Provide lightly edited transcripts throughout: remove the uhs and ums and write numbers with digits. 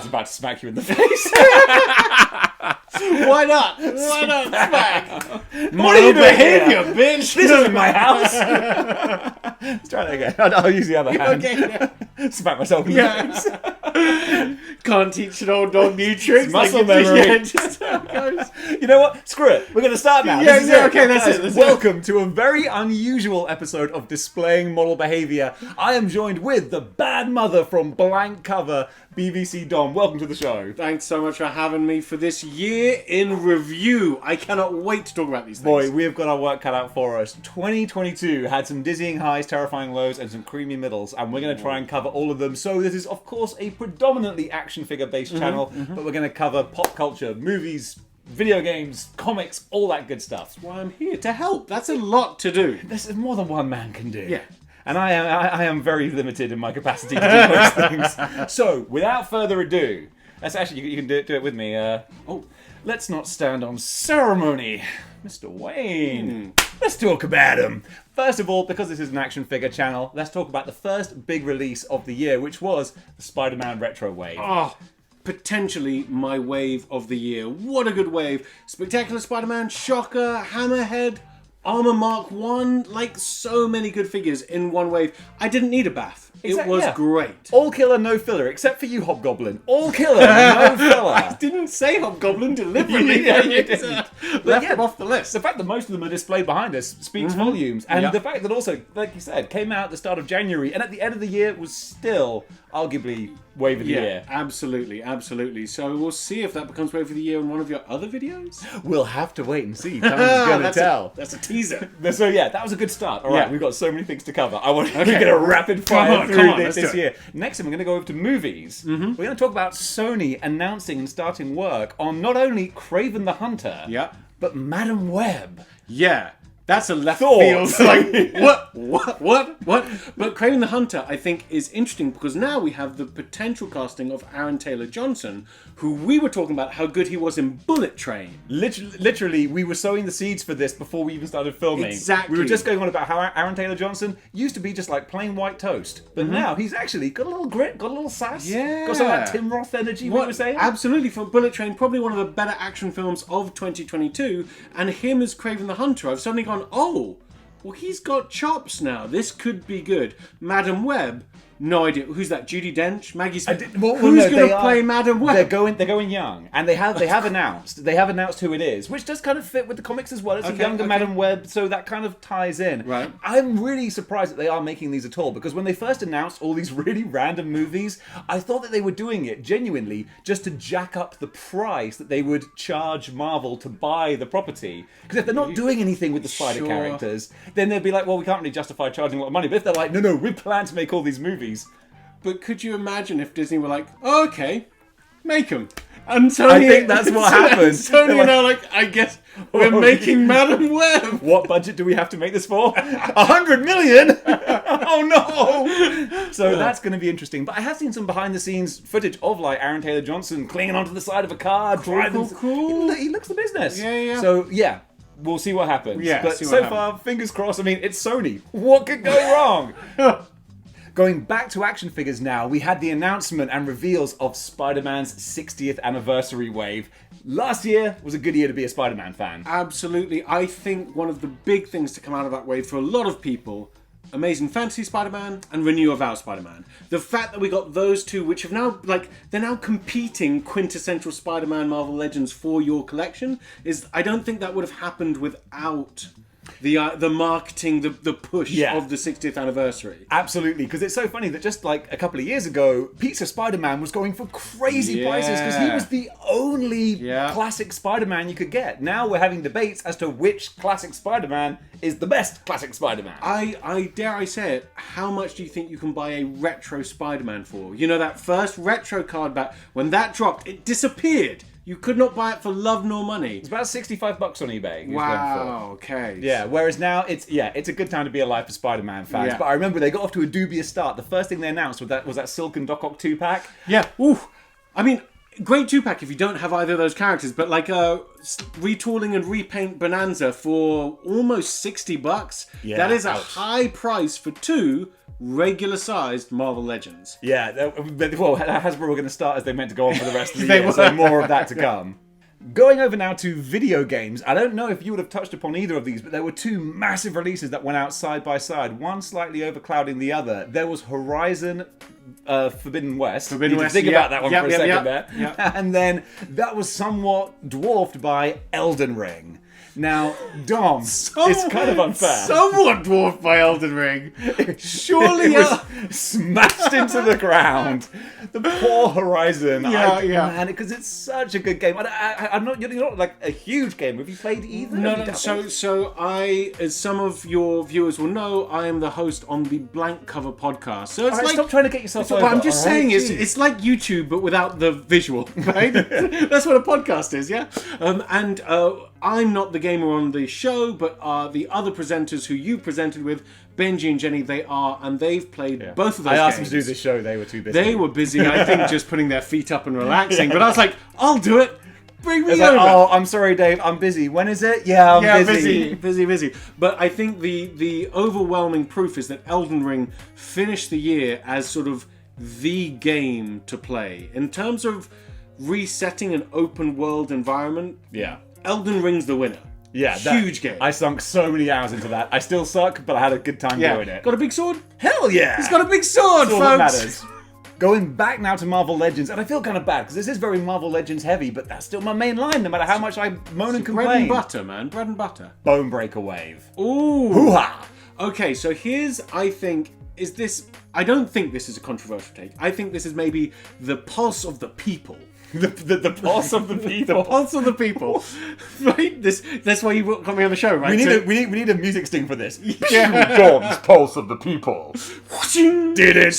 was about to smack you in the face. Why not? Why not smack? Model behaviour, bitch. This isn't my house. Let's try that again. I'll use the other hand. Okay. Smack myself in the face. Can't teach an old dog new tricks. Muscle like memory. Yeah, just how it goes. You know what? Screw it. We're going to start now. Yeah, This is yeah, it. okay, that's Guys, it, that's it. Welcome to a very unusual episode of Displaying Model Behaviour. I am joined with the bad mother from Blank Cover, BBC Dom. Welcome to the show. Thanks so much for having me for this year in review. I cannot wait to talk about these things. Boy, we have got our work cut out for us. 2022 had some dizzying highs, terrifying lows, and some creamy middles, and we're going to try and cover all of them. So this is, of course, a predominantly action figure-based channel, but we're going to cover pop culture, movies, video games, comics, all that good stuff. Well, I'm here to help. That's a lot to do. This is more than one man can do. Yeah. And I am very limited in my capacity to do those things. So, without further ado, that's actually, you can do it with me. Let's not stand on ceremony. Mr. Wayne. Let's talk about him. First of all, because this is an action figure channel, let's talk about the first big release of the year, which was the Spider-Man Retro Wave. Oh, potentially my wave of the year. What a good wave. Spectacular Spider-Man, Shocker, Hammerhead, Armor Mark 1, like so many good figures in one wave. I didn't need a bath. It was great. All killer, no filler, except for you, Hobgoblin. All killer, no filler. I didn't say Hobgoblin deliberately. Yeah, you didn't. Left them off the list. The fact that most of them are displayed behind us speaks volumes. And the fact that also, like you said, came out at the start of January and at the end of the year was still arguably wave of the year. Absolutely, absolutely. So we'll see if that becomes wave of the year in one of your other videos. We'll have to wait and see. Time's going to tell. That's a teaser. So yeah, that was a good start. All right, we've got so many things to cover. We're going to rapid fire through this year. Next time we're going to go over to movies. We're going to talk about Sony announcing and starting work on not only Kraven the Hunter, but Madam Web. Yeah. That's a left Thor. field. Like, what? But Kraven the Hunter, I think, is interesting because now we have the potential casting of Aaron Taylor Johnson, who we were talking about how good he was in Bullet Train. Literally, we were sowing the seeds for this before we even started filming. Exactly. We were just going on about how Aaron Taylor Johnson used to be just like plain white toast, but now he's actually got a little grit, got a little sass, got some of that Tim Roth energy. What we were saying? Absolutely, for Bullet Train, probably one of the better action films of 2022, and him as Kraven the Hunter, I've suddenly gone, oh, well, he's got chops now. This could be good. Madam Web, no idea. Who's that? Judi Dench? Maggie Smith? Who's going to play Madam Web? They're going young, and they have announced who it is, which does kind of fit with the comics as well. It's a younger Madam Web, so that kind of ties in. Right. I'm really surprised that they are making these at all, because when they first announced all these really random movies, I thought that they were doing it genuinely just to jack up the price that they would charge Marvel to buy the property. Because if they're not doing anything with the Spider characters, then they'd be like, well, we can't really justify charging a lot of money. But if they're like, no, we plan to make all these movies. But could you imagine if Disney were like, oh, okay, make them? And Sony, I think that's what happened. Sony are now like, I guess we're making Madam Web. What budget do we have to make this for? 100 million? Oh no! So that's going to be interesting. But I have seen some behind-the-scenes footage of like Aaron Taylor Johnson clinging onto the side of a car, driving. Cool. He looks the business. Yeah. So yeah. We'll see what happens. Yeah, but so far, fingers crossed. I mean, it's Sony. What could go wrong? Going back to action figures now, we had the announcement and reveals of Spider-Man's 60th anniversary wave. Last year was a good year to be a Spider-Man fan. Absolutely. I think one of the big things to come out of that wave for a lot of people, Amazing Fantasy Spider-Man and Renew of Our Spider-Man. The fact that we got those two, which have now, they're now competing quintessential Spider-Man Marvel Legends for your collection, is, I don't think that would have happened without the marketing, the push of the 60th anniversary. Absolutely, because it's so funny that just like a couple of years ago, Pizza Spider-Man was going for crazy prices because he was the only classic Spider-Man you could get. Now we're having debates as to which classic Spider-Man is the best classic Spider-Man. I dare I say it, how much do you think you can buy a retro Spider-Man for? You know, that first retro card back, when that dropped, it disappeared. You could not buy it for love nor money. It's about $65 on eBay. Wow, okay. Yeah, whereas now it's a good time to be alive for Spider-Man fans. Yeah. But I remember they got off to a dubious start. The first thing they announced was that Silk and Doc Ock 2-pack. Yeah. Ooh. I mean, great 2-pack if you don't have either of those characters, but like retooling and repaint Bonanza for almost $60. Yeah, that is a high price for two, regular-sized Marvel Legends. Yeah, well, Hasbro were going to start as they meant to go on for the rest of the They year, were. so more of that to come. Going over now to video games, I don't know if you would have touched upon either of these, but there were two massive releases that went out side by side, one slightly overclouding the other. There was Horizon Forbidden West. Forbidden West, think about that one for a second there. there. And then that was somewhat dwarfed by Elden Ring. Now, Dom, it's kind of unfair. Somewhat dwarfed by Elden Ring. Surely it was smashed into the ground. The poor Horizon. Man, because it's such a good game. I'm not. You're not like a huge gamer. Have you played either? No. So I, as some of your viewers will know, I am the host on the Blank Cover podcast. So it's All right, like, stop trying to get yourself over. But I'm just saying, right? it's like YouTube, but without the visual, right? That's what a podcast is, yeah. I'm not the gamer on the show, but the other presenters who you presented with, Benji and Jenny, they are, and they've played both of those games. I asked them to do this show, they were too busy. They were busy, I think, just putting their feet up and relaxing. But I was like, I'll do it. Bring me over. Oh, I'm sorry, Dave. I'm busy. When is it? Yeah, I'm busy. But I think the overwhelming proof is that Elden Ring finished the year as sort of the game to play. In terms of resetting an open world environment, Elden Ring's the winner. Yeah, huge game. I sunk so many hours into that. I still suck, but I had a good time doing it. Got a big sword? Hell yeah! He's got a big sword, That's all folks! that matters. Going back now to Marvel Legends, and I feel kind of bad, because this is very Marvel Legends heavy, but that's still my main line, no matter how much I moan and complain. Bread and butter, man. Bread and butter. Bonebreaker Wave. Ooh! Hoo-ha! Okay, so here's, I think, I don't think this is a controversial take. I think this is maybe the pulse of the people. The pulse of the people. The pulse of the people. Right? That's why you got me on the show, right? We need a music sting for this. Yeah. Dawn's pulse of the people. Did it.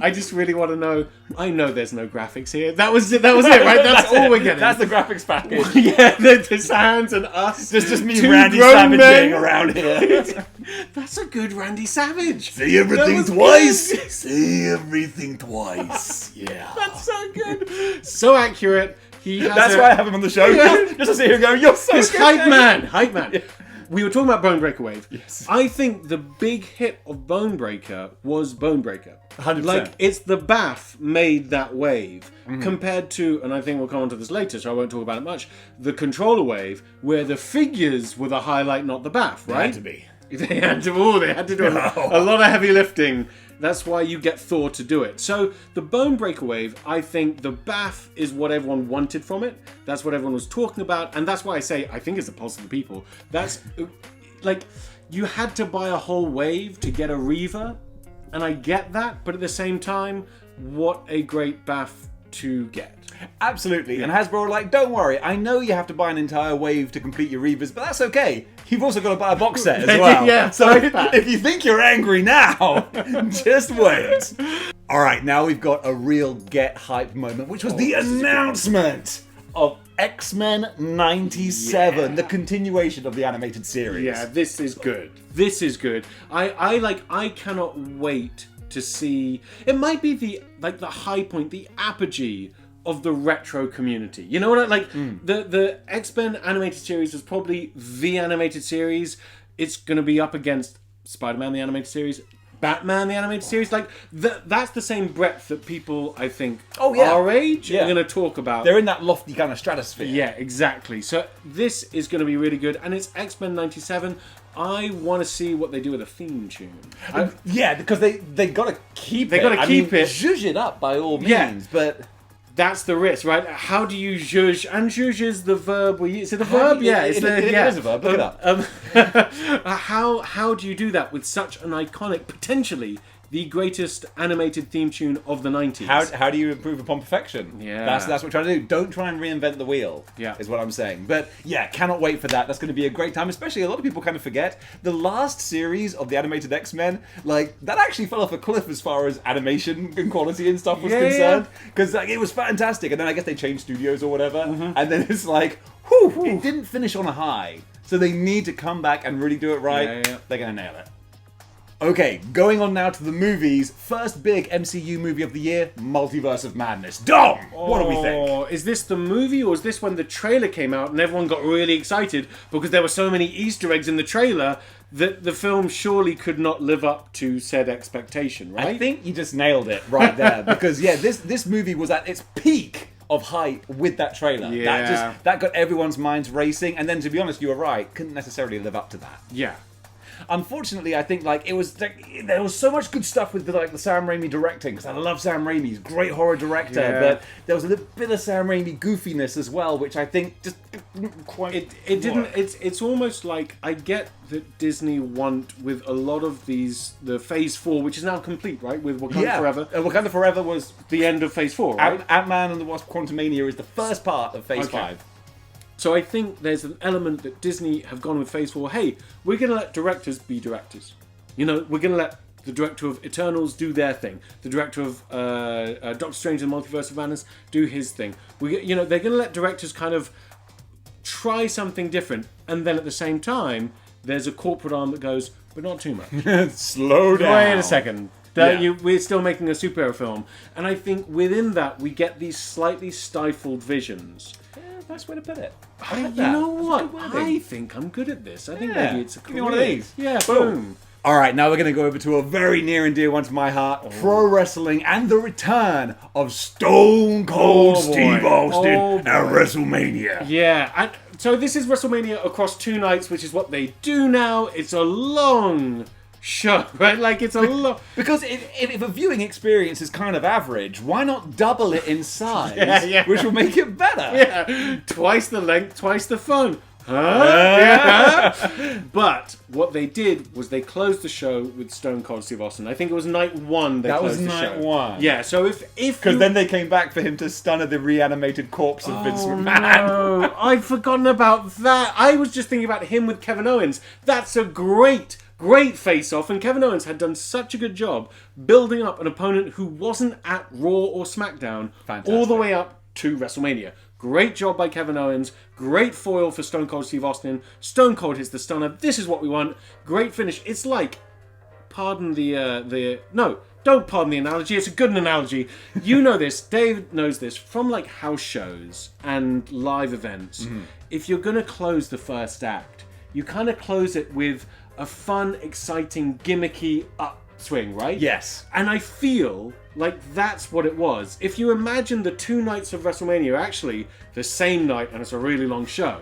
I just really want to know. I know there's no graphics here. That was it, right? That's all we're getting. That's the graphics package. Yeah, the sounds and us. There's just me Randy Savaging around here. That's a good Randy Savage. Say everything twice. Say everything twice. Yeah. That's so good. So accurate. That's why I have him on the show. Just to see him go, you're so good. Hype man. Yeah. We were talking about Bonebreaker Wave. Yes. I think the big hit of Bonebreaker was Bonebreaker. 100%. Like, it's the BAF made that wave compared to, and I think we'll come on to this later, so I won't talk about it much, the controller wave, where the figures were the highlight, not the BAF, right? They had to be. They had to do a lot of heavy lifting. That's why you get Thor to do it. So the Bonebreaker Wave, I think the BAF is what everyone wanted from it. That's what everyone was talking about. And that's why I say I think it's the pulse of the people. That's like, you had to buy a whole wave to get a Reaver. And I get that. But at the same time, what a great BAF to get. Absolutely. Yeah. And Hasbro were like, don't worry, I know you have to buy an entire wave to complete your Reavers, but that's okay. You've also got to buy a box set as well. Yeah, so if you think you're angry now, just wait. All right, now we've got a real get hype moment, which was the announcement of X-Men 97, the continuation of the animated series. Yeah, this is good. This is good. I cannot wait to see. It might be the high point, the apogee of the retro community. You know what I like? The X-Men animated series was probably the animated series. It's going to be up against Spider-Man the animated series, Batman the animated series. Like that's the same breadth that people, I think, our age are going to talk about. They're in that lofty kind of stratosphere. Yeah, exactly. So this is going to be really good, and it's X-Men 97. I want to see what they do with a theme tune. Yeah, because they got to keep it. They got to keep it. Zhuzh it up by all means, but that's the risk, right? How do you zhuzh? And zhuzh is the verb we use. Is it a verb? Yeah, it is a verb. Look it up. How do you do that with such an iconic, potentially the greatest animated theme tune of the 90s? How do you improve upon perfection? Yeah. That's what we're trying to do. Don't try and reinvent the wheel, is what I'm saying. But yeah, cannot wait for that. That's going to be a great time, especially a lot of people kind of forget. The last series of the animated X-Men, like, that actually fell off a cliff as far as animation and quality and stuff was concerned. Because it was fantastic. And then I guess they changed studios or whatever. And then it's like, whew, it didn't finish on a high. So they need to come back and really do it right. They're going to nail it. Okay, going on now to the movies. First big MCU movie of the year, Multiverse of Madness. Dom! What do we think? Is this the movie, or is this when the trailer came out and everyone got really excited because there were so many Easter eggs in the trailer that the film surely could not live up to said expectation, right? I think you just nailed it right there. Because, yeah, this movie was at its peak of hype with that trailer. Yeah. That got everyone's minds racing. And then, to be honest, you were right. Couldn't necessarily live up to that. Yeah. Unfortunately, I think it was there was so much good stuff with the Sam Raimi directing, because I love Sam Raimi. He's a great horror director, but there was a little bit of Sam Raimi goofiness as well, which I think just didn't quite. It didn't. It's almost like, I get that Disney want with a lot of these, the Phase 4, which is now complete, right, with Wakanda Forever. Wakanda Forever was the end of Phase 4, right? Ant-Man and the Wasp: Quantumania is the first part of Phase 5. So I think there's an element that Disney have gone with Phase 4. Hey, we're going to let directors be directors. You know, we're going to let the director of Eternals do their thing. The director of Doctor Strange and the Multiverse of Madness do his thing. They're going to let directors kind of try something different. And then at the same time, there's a corporate arm that goes, but not too much. Slow down. Wait a second. We're still making a superhero film. And I think within that, we get these slightly stifled visions. Nice way to put it. You know what? I think I'm good at this. I think maybe it's a career. Give me one of these. Yeah, boom. All right, now we're going to go over to a very near and dear one to my heart, pro wrestling and the return of Stone Cold Steve Austin at WrestleMania. Yeah, so this is WrestleMania across 2 nights, which is what they do now. It's a long show, right? Like, it's a lot. Because if a viewing experience is kind of average, why not double it in size, which will make it better? Yeah, twice the length, twice the fun. Huh? But what they did was they closed the show with Stone Cold Steve Austin. I think it was night 1 they closed the show. That was night 1. Yeah, so if because then they came back for him to stun the reanimated corpse of Vince McMahon. No, I'd forgotten about that. I was just thinking about him with Kevin Owens. That's a great face-off, and Kevin Owens had done such a good job building up an opponent who wasn't at Raw or SmackDown all the way up to WrestleMania. Great job by Kevin Owens. Great foil for Stone Cold Steve Austin. Stone Cold hits the stunner. This is what we want. Great finish. It's like, pardon no, don't pardon the analogy. It's a good analogy. You know this. Dave knows this from like house shows and live events. Mm-hmm. If you're going to close the first act, you kind of close it with a fun, exciting, gimmicky upswing, right? Yes. And I feel like that's what it was. If you imagine the 2 nights of WrestleMania actually the same night, and it's a really long show,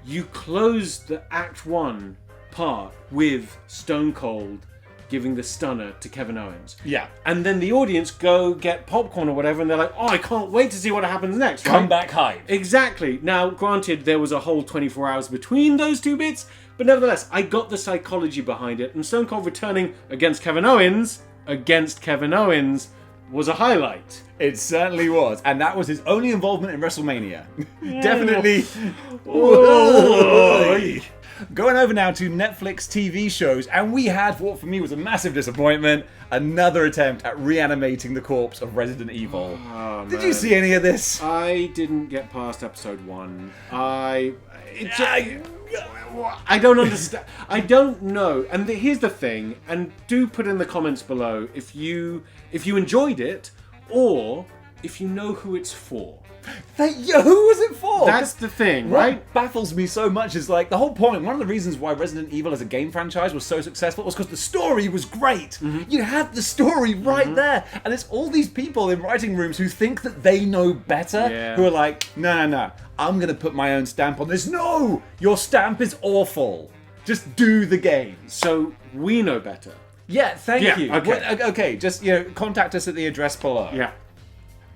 you close the Act 1 part with Stone Cold giving the stunner to Kevin Owens. Yeah. And then the audience go get popcorn or whatever, and they're like, oh, I can't wait to see what happens next. Come back hype. Exactly. Now, granted, there was a whole 24 hours between those 2 bits, but nevertheless, I got the psychology behind it, and Stone Cold returning against Kevin Owens was a highlight. It certainly was. And that was his only involvement in WrestleMania. Yeah. Definitely. Going over now to Netflix TV shows, and we had what for me was a massive disappointment, another attempt at reanimating the corpse of Resident Evil. Oh, Did you see any of this? I didn't get past episode 1. I don't understand. I don't know. And here's the thing, and do put in the comments below if you enjoyed it, or if you know who it's for. Who was it for? That's the thing, right? What baffles me so much is like the whole point. One of the reasons why Resident Evil as a game franchise was so successful was because the story was great. Mm-hmm. You had the story right there, and it's all these people in writing rooms who think that they know better, who are like, no, I'm gonna put my own stamp on this. No, your stamp is awful. Just do the game. So we know better. Yeah, thank you. Okay. Okay, just contact us at the address below. Yeah.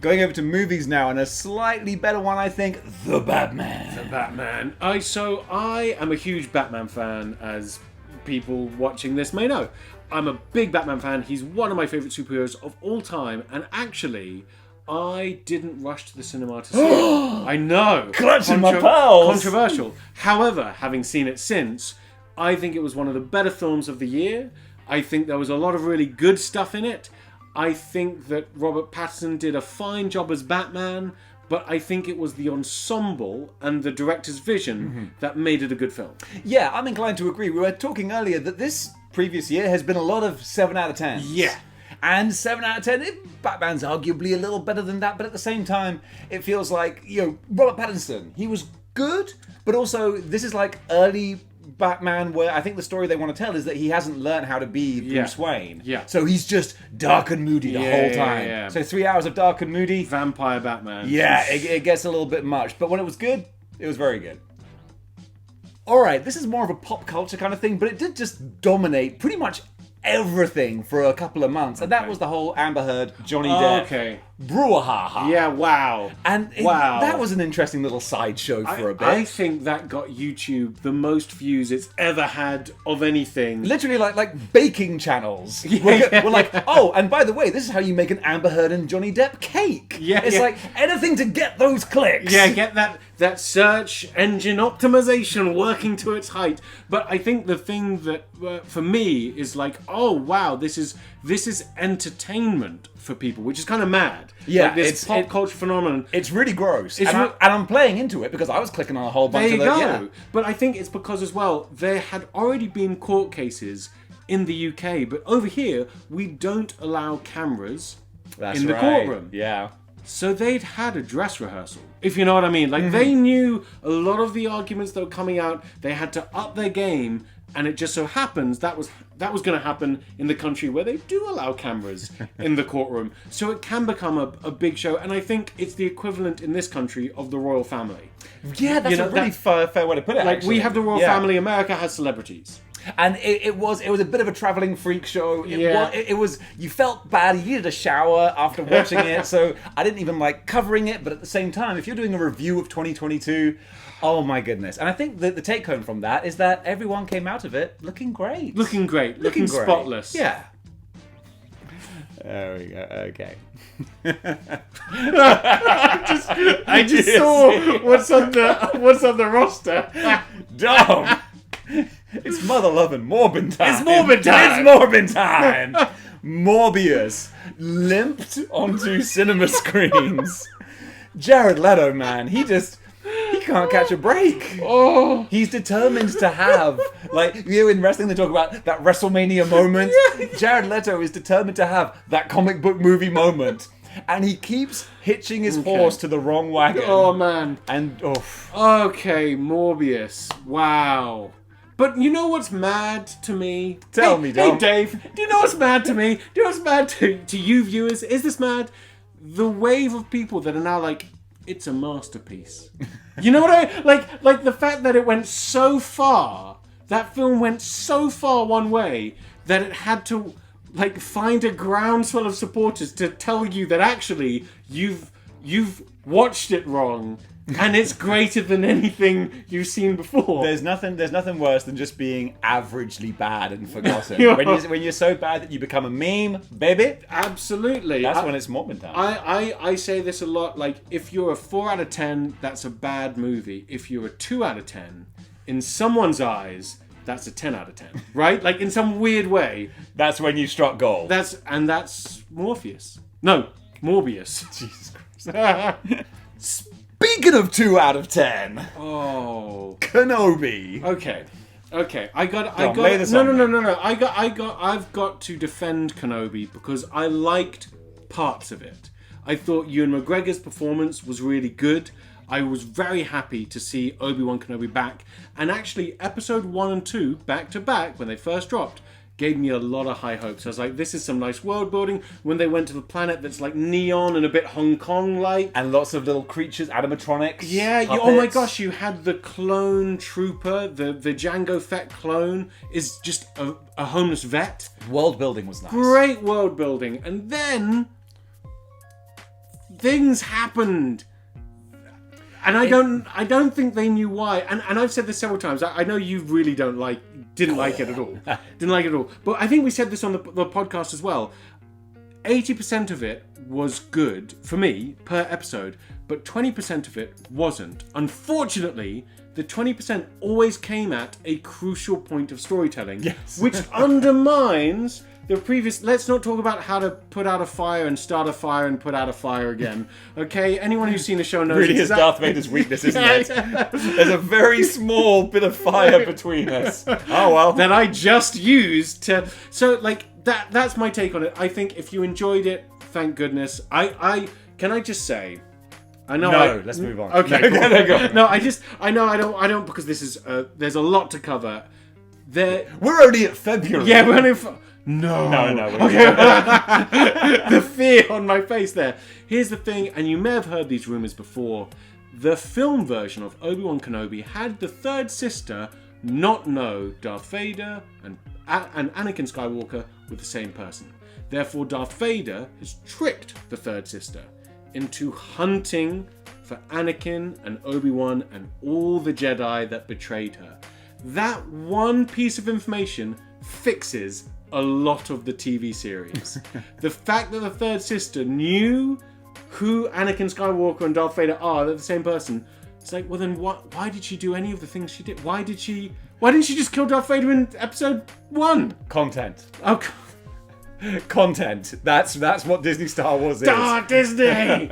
Going over to movies now, and a slightly better one, I think, The Batman. The Batman. I am a huge Batman fan, as people watching this may know. I'm a big Batman fan. He's one of my favourite superheroes of all time, and actually, I didn't rush to the cinema to see it. I know. Clutching my pearls. Controversial. However, having seen it since, I think it was one of the better films of the year. I think there was a lot of really good stuff in it. I think that Robert Pattinson did a fine job as Batman, but I think it was the ensemble and the director's vision that made it a good film. Yeah, I'm inclined to agree. We were talking earlier that this previous year has been a lot of 7 out of 10. Yeah. And 7 out of 10, Batman's arguably a little better than that, but at the same time, it feels like, Robert Pattinson, he was good, but also this is like early Batman where I think the story they want to tell is that he hasn't learned how to be Bruce Wayne. Yeah. So he's just dark and moody the whole time. Yeah. So 3 hours of dark and moody. Vampire Batman. Yeah, it gets a little bit much. But when it was good, it was very good. Alright, this is more of a pop culture kind of thing, but it did just dominate pretty much everything for a couple of months. And that was the whole Amber Heard, Johnny Depp, brouhaha. Yeah, wow. And that was an interesting little sideshow for a bit. I think that got YouTube the most views it's ever had of anything. Literally like baking channels. We're like, oh, and by the way, this is how you make an Amber Heard and Johnny Depp cake. It's like anything to get those clicks. Yeah, get that search engine optimization working to its height. But I think the thing that for me is like, oh wow, this is entertainment for people, which is kind of mad. Yeah, like this pop culture phenomenon. It's really gross. And I'm playing into it because I was clicking on a whole bunch of those. There you go. But I think it's because as well, there had already been court cases in the UK, but over here, we don't allow cameras in the courtroom. Yeah. So they'd had a dress rehearsal, if you know what I mean. Like, they knew a lot of the arguments that were coming out. They had to up their game, and it just so happens that was going to happen in the country where they do allow cameras in the courtroom. So it can become a big show, and I think it's the equivalent in this country of the royal family. Yeah, that's a really fair way to put it, Like, actually. we have the royal family, America has celebrities. And it was a bit of a travelling freak show. It was you felt bad. You needed a shower after watching it, so I didn't even like covering it. But at the same time, if you're doing a review of 2022, oh my goodness! And I think the take home from that is that everyone came out of it looking great, looking spotless. Yeah. There we go. Okay. I just saw what's on the roster. Dumb. It's mother loving Morbin time. It's Morbin time. It's Morbin time. Morbius limped onto cinema screens. Jared Leto, man, he can't catch a break. Oh, he's determined to have, like, in wrestling they talk about that WrestleMania moment. Jared Leto is determined to have that comic book movie moment. And he keeps hitching his horse to the wrong wagon. Oh, man. And, okay, Morbius. Wow. But you know what's mad to me? Tell me, Dom. Hey, Dave, do you know what's mad to me? Do you know what's mad to you viewers? Is this mad? The wave of people that are now like, it's a masterpiece. You know what I... Like the fact that it went so far, that film went so far one way, that it had to... like find a groundswell of supporters to tell you that actually you've watched it wrong and it's greater than anything you've seen before. There's nothing worse than just being averagely bad and forgotten. when you're so bad that you become a meme, baby. Absolutely. That's when it's Morbin time. I say this a lot, like if you're a 4 out of 10, that's a bad movie. If you're a 2 out of 10, in someone's eyes, that's a 10 out of 10, right? Like, in some weird way. That's when you struck gold. That's Morbius. Jesus Christ. Speaking of 2 out of 10. Oh. Kenobi. Okay. I've got to defend Kenobi because I liked parts of it. I thought Ewan McGregor's performance was really good. I was very happy to see Obi-Wan Kenobi back. And actually, episode 1 and 2, back to back, when they first dropped, gave me a lot of high hopes. I was like, this is some nice world building. When they went to the planet that's like neon and a bit Hong Kong-like. And lots of little creatures, animatronics. Yeah, oh my gosh, you had the clone trooper, the Jango Fett clone, is just a homeless vet. World building was nice. Great world building. And then things happened. And I don't think they knew why. And I've said this several times. I know you really didn't like it at all. Didn't like it at all. But I think we said this on the podcast as well. 80% of it was good, for me, per episode. But 20% of it wasn't. Unfortunately, the 20% always came at a crucial point of storytelling. Yes. Which undermines the previous. Let's not talk about how to put out a fire and start a fire and put out a fire again. Okay, anyone who's seen the show knows. Really is Darth Vader's weakness, isn't it? There's a very small bit of fire between us. Oh well. That I just used to. So like that's my take on it. I think if you enjoyed it, thank goodness. Can I just say. I know. No, let's move on. Okay, No, go. No, I don't because this is there's a lot to cover. We're only at February. Yeah, we're only. No. Okay. The fear on my face there. Here's the thing, and you may have heard these rumors before. The film version of Obi-Wan Kenobi had the third sister not know Darth Vader and Anakin Skywalker were the same person. Therefore, Darth Vader has tricked the third sister into hunting for Anakin and Obi-Wan and all the Jedi that betrayed her. That one piece of information fixes a lot of the TV series. The fact that the third sister knew who Anakin Skywalker and Darth Vader are, they're the same person. It's like, well then why did she do any of the things she did? Why didn't she just kill Darth Vader in episode 1? Content. Oh, Content. That's what Disney Star Wars is. Disney!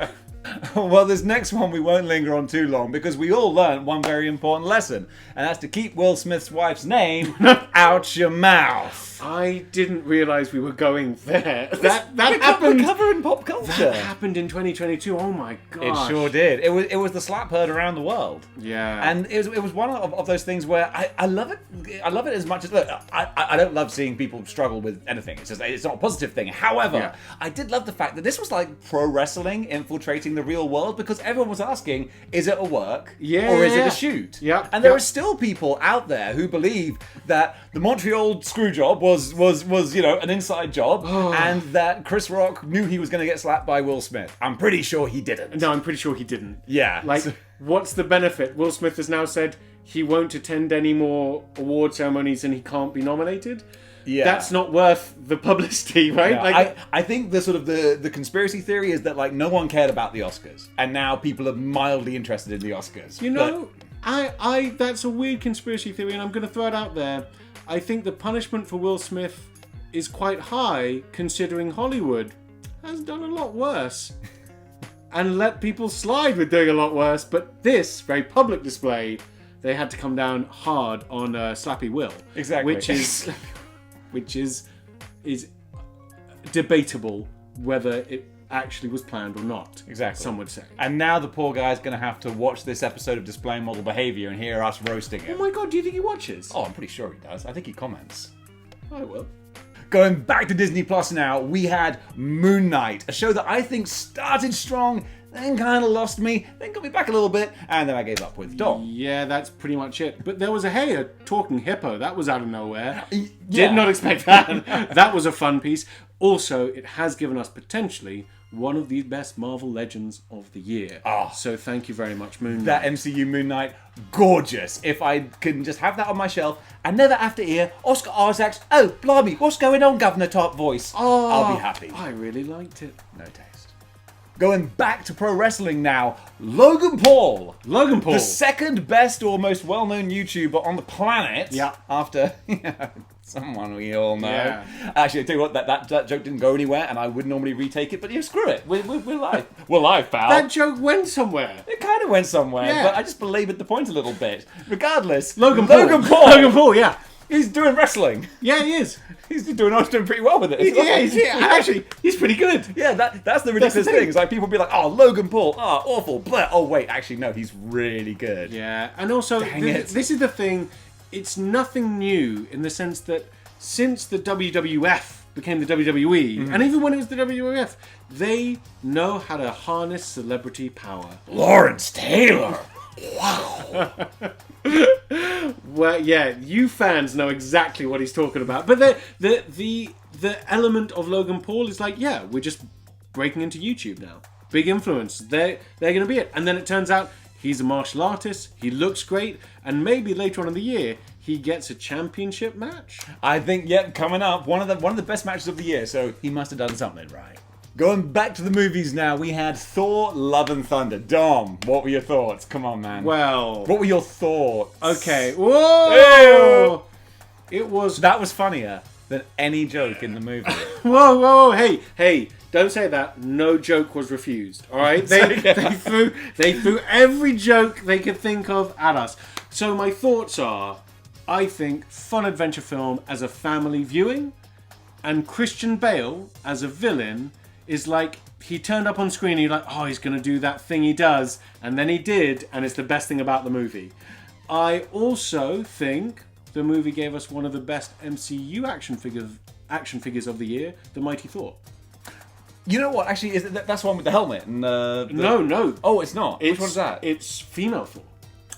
Well, this next one we won't linger on too long because we all learned one very important lesson, and that's to keep Will Smith's wife's name out your mouth. I didn't realise we were going there. That happened. We're covering pop culture. That happened in 2022. Oh my god! It sure did. It was the slap heard around the world. Yeah. And it was one of those things where I love it. I love it as much as look. I don't love seeing people struggle with anything. It's not a positive thing. However, I did love the fact that this was like pro wrestling infiltrating the real world because everyone was asking, is it a work or is it a shoot? Yeah. And there are still people out there who believe that the Montreal screwjob was an inside job and that Chris Rock knew he was going to get slapped by Will Smith. I'm pretty sure he didn't. No, I'm pretty sure he didn't. Yeah. Like, what's the benefit? Will Smith has now said he won't attend any more award ceremonies and he can't be nominated. Yeah. That's not worth the publicity, right? Yeah, like, I think the sort of the conspiracy theory is that like no one cared about the Oscars and now people are mildly interested in the Oscars. You know, I that's a weird conspiracy theory and I'm going to throw it out there. I think the punishment for Will Smith is quite high considering Hollywood has done a lot worse and let people slide with doing a lot worse. But this very public display, they had to come down hard on Slappy Will. Exactly. Which is debatable whether it actually was planned or not. Exactly. Some would say. And now the poor guy's going to have to watch this episode of Displaying-Model-Behaviour and hear us roasting him. Oh my god, do you think he watches? Oh, I'm pretty sure he does. I think he comments. I will. Going back to Disney Plus now, we had Moon Knight, a show that I think started strong, then kind of lost me, then got me back a little bit, and then I gave up with Dom. Yeah, that's pretty much it. But there was a talking hippo. That was out of nowhere. Yeah. Did not expect that. That was a fun piece. Also, it has given us potentially one of the best Marvel Legends of the year. Oh. So thank you very much, Moon Knight. That MCU Moon Knight, gorgeous. If I can just have that on my shelf and never have to hear Oscar Isaac's, oh, blimey, what's going on, Governor type voice, I'll be happy. I really liked it. No taste. Going back to pro wrestling now, Logan Paul. Logan Paul. The second best or most well-known YouTuber on the planet. Yeah. After someone we all know. Yeah. Actually, I tell you what, that joke didn't go anywhere, and I would normally retake it, but screw it. We're live. We're live, pal. That joke went somewhere. It kind of went somewhere, Yeah. but I just belabored the point a little bit. Regardless, Logan Paul. Logan Paul, yeah. He's doing wrestling. Yeah, he is. He's doing pretty well with it. Actually, he's pretty good. Yeah, that's the ridiculous thing. It's like people be like, oh, Logan Paul, oh, awful. But, oh, wait, actually, no, he's really good. Yeah, and also, this is the thing. It's nothing new in the sense that since the WWF became the WWE, and even when it was the WWF, they know how to harness celebrity power. Lawrence Taylor. Wow. Well, yeah, you fans know exactly what he's talking about. But the element of Logan Paul is like, yeah, we're just breaking into YouTube now. Big influence. They're going to be it. And then it turns out he's a martial artist. He looks great. And maybe later on in the year, he gets a championship match. I think, coming up, one of the best matches of the year. So he must have done something right. Going back to the movies now, we had Thor, Love and Thunder. Dom, what were your thoughts? Come on, man. Well, what were your thoughts? Okay. Whoa! Ew. It was... That was funnier. than any joke in the movie. Whoa, hey, don't say that. No joke was refused. All right, they threw every joke they could think of at us. So my thoughts are, I think fun adventure film as a family viewing, and Christian Bale as a villain is like, he turned up on screen and you're like, oh, he's going to do that thing he does, and then he did, and it's the best thing about the movie. I also think the movie gave us one of the best MCU action figures of the year, the Mighty Thor. You know what? Actually, that's the one with the helmet. And, No. Oh, it's not. Which one's that? It's female Thor.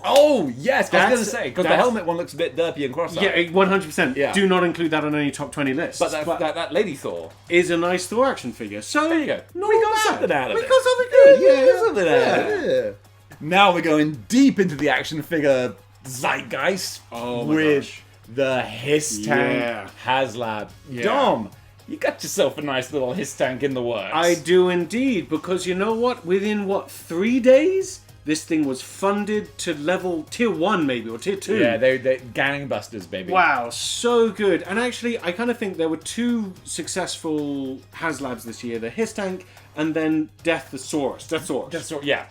Oh, yes. I was going to say, because the helmet one looks a bit derpy and cross-eyed. Yeah, 100%. Yeah. Do not include that on any top 20 lists. But that Lady Thor is a nice Thor action figure. So there you go. We got something out of it. We got something good. Yeah, something out of it. Now we're going deep into the action figure zeitgeist with the Hiss Tank HasLab. Yeah. Dom, you got yourself a nice little Hiss Tank in the works. I do indeed, because you know what? Within 3 days, this thing was funded to level tier 1 maybe, or tier 2. Yeah, they're gangbusters, baby. Wow, so good. And actually, I kind of think there were 2 successful HasLabs this year. The Hiss Tank and then Deathsaurus. Yeah.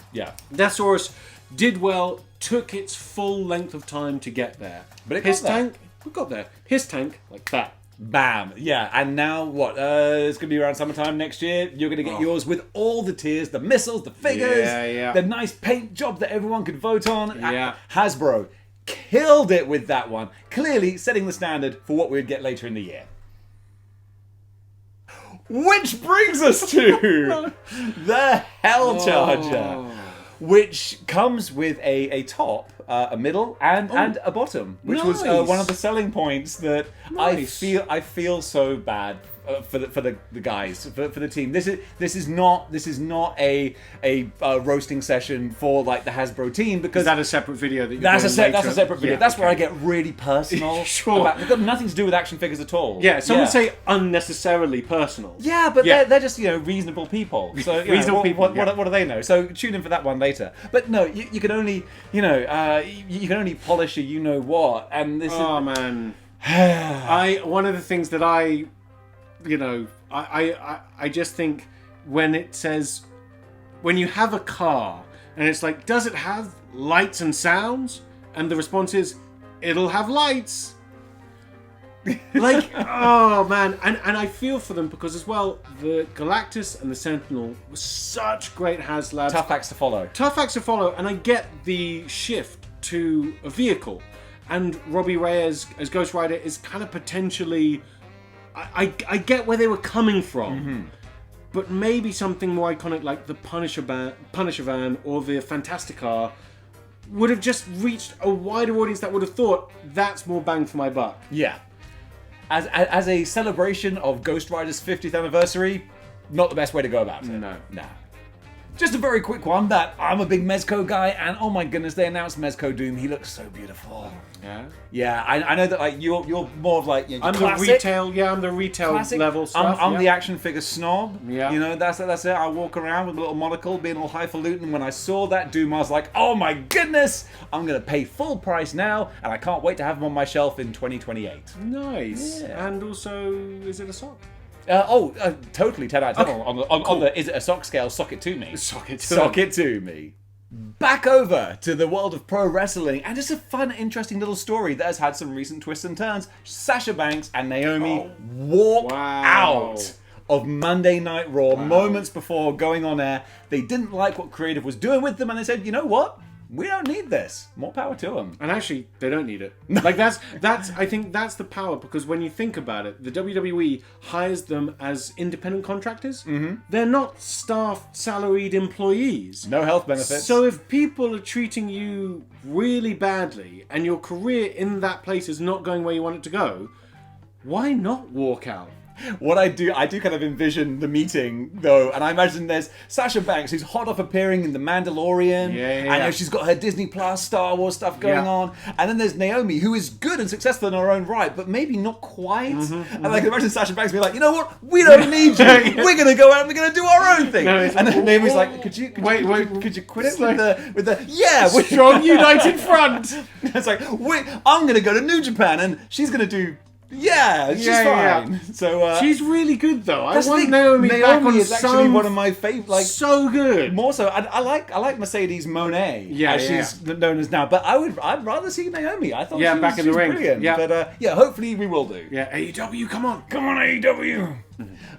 Deathsaurus did well, took its full length of time to get there. But Hiss Tank, we got there. Hiss Tank, like that. Bam. Yeah, and now what? It's going to be around summertime next year. You're going to get yours with all the tiers, the missiles, the figures, the nice paint job that everyone could vote on. Yeah. Hasbro killed it with that one. Clearly setting the standard for what we would get later in the year. Which brings us to the Hell Charger, which comes with a top, a middle, and a bottom, which was one of the selling points that I feel so bad for the guys, for the team. This is not a roasting session for like the Hasbro team, because is that a separate video that that's a separate video. That's where I get really personal. Sure, it's got nothing to do with action figures at all. Yeah, some would say unnecessarily personal. Yeah, but they're just reasonable people. So reasonable people. What do they know? So tune in for that one later. But no, you can only you can only polish a you know what, and this. Oh man, one of the things that I just think when it says, when you have a car and it's like, does it have lights and sounds? And the response is, it'll have lights. Like, oh man. And I feel for them, because as well, the Galactus and the Sentinel were such great HasLabs. Tough acts to follow. And I get the shift to a vehicle. And Robbie Reyes as Ghost Rider is kind of potentially... I get where they were coming from, but maybe something more iconic like the Punisher van or the Fantastic Car would have just reached a wider audience that would have thought, that's more bang for my buck. Yeah. As a celebration of Ghost Rider's 50th anniversary, not the best way to go about it. No. Just a very quick one that I'm a big Mezco guy, and oh my goodness, they announced Mezco Doom. He looks so beautiful. Yeah. Yeah, I know that like you're more of like I'm classic. the retail. Yeah, I'm the retail Classic. level stuff. I'm the action figure snob. Yeah. That's it. I walk around with a little monocle, being all highfalutin. When I saw that Doom, I was like, oh my goodness, I'm gonna pay full price now, and I can't wait to have him on my shelf in 2028. Nice. Yeah. And also, is it a sock? Totally 10 out of 10 on the is it a sock scale? Sock it to me. Sock it to me. Back over to the world of pro wrestling, and just a fun, interesting little story that has had some recent twists and turns. Sasha Banks and Naomi walk out of Monday Night Raw moments before going on air. They didn't like what creative was doing with them, and they said, you know what? We don't need this. More power to them. And actually, they don't need it. Like that's I think that's the power, because when you think about it, the WWE hires them as independent contractors. Mm-hmm. They're not staffed, salaried employees. No health benefits. So if people are treating you really badly and your career in that place is not going where you want it to go, why not walk out? What I do kind of envision the meeting, though, and I imagine there's Sasha Banks, who's hot off appearing in The Mandalorian. I know she's got her Disney Plus, Star Wars stuff going on. And then there's Naomi, who is good and successful in her own right, but maybe not quite. And I can imagine Sasha Banks being like, you know what? We don't need you. We're going to go out and we're going to do our own thing. And then Naomi's like, could you quit it with the strong united front? It's like, I'm going to go to New Japan, and she's going to do Yeah, she's fine. So she's really good though. I that's the want thing. Naomi back on is actually one of my favorite. Like so good. more so, I like Mercedes Moné, as she's known as now. But I'd rather see Naomi. I thought she was, back in the ring. Brilliant. Yeah, but hopefully we will do. Yeah, AEW, come on AEW.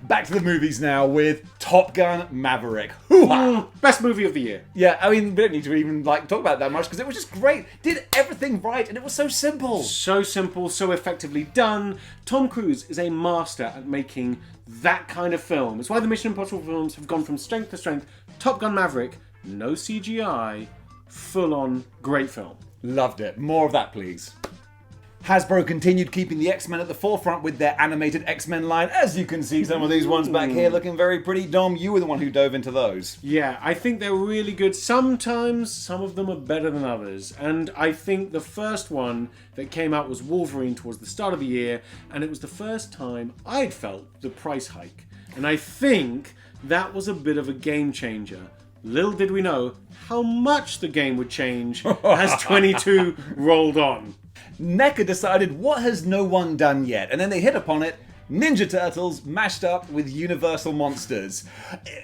Back to the movies now with Top Gun Maverick. Hoo-ha! Best movie of the year. Yeah, I mean, we don't need to even talk about that much because it was just great. Did everything right, and it was so simple. So simple, so effectively done. Tom Cruise is a master at making that kind of film. It's why the Mission Impossible films have gone from strength to strength. Top Gun Maverick, no CGI, full-on great film. Loved it. More of that, please. Hasbro continued keeping the X-Men at the forefront with their animated X-Men line. As you can see, some of these ones back here looking very pretty. Dom, you were the one who dove into those. Yeah, I think they're really good. Sometimes some of them are better than others. And I think the first one that came out was Wolverine towards the start of the year. And it was the first time I'd felt the price hike. And I think that was a bit of a game changer. Little did we know how much the game would change as 22 rolled on. NECA decided, what has no one done yet? And then they hit upon it, Ninja Turtles mashed up with Universal Monsters.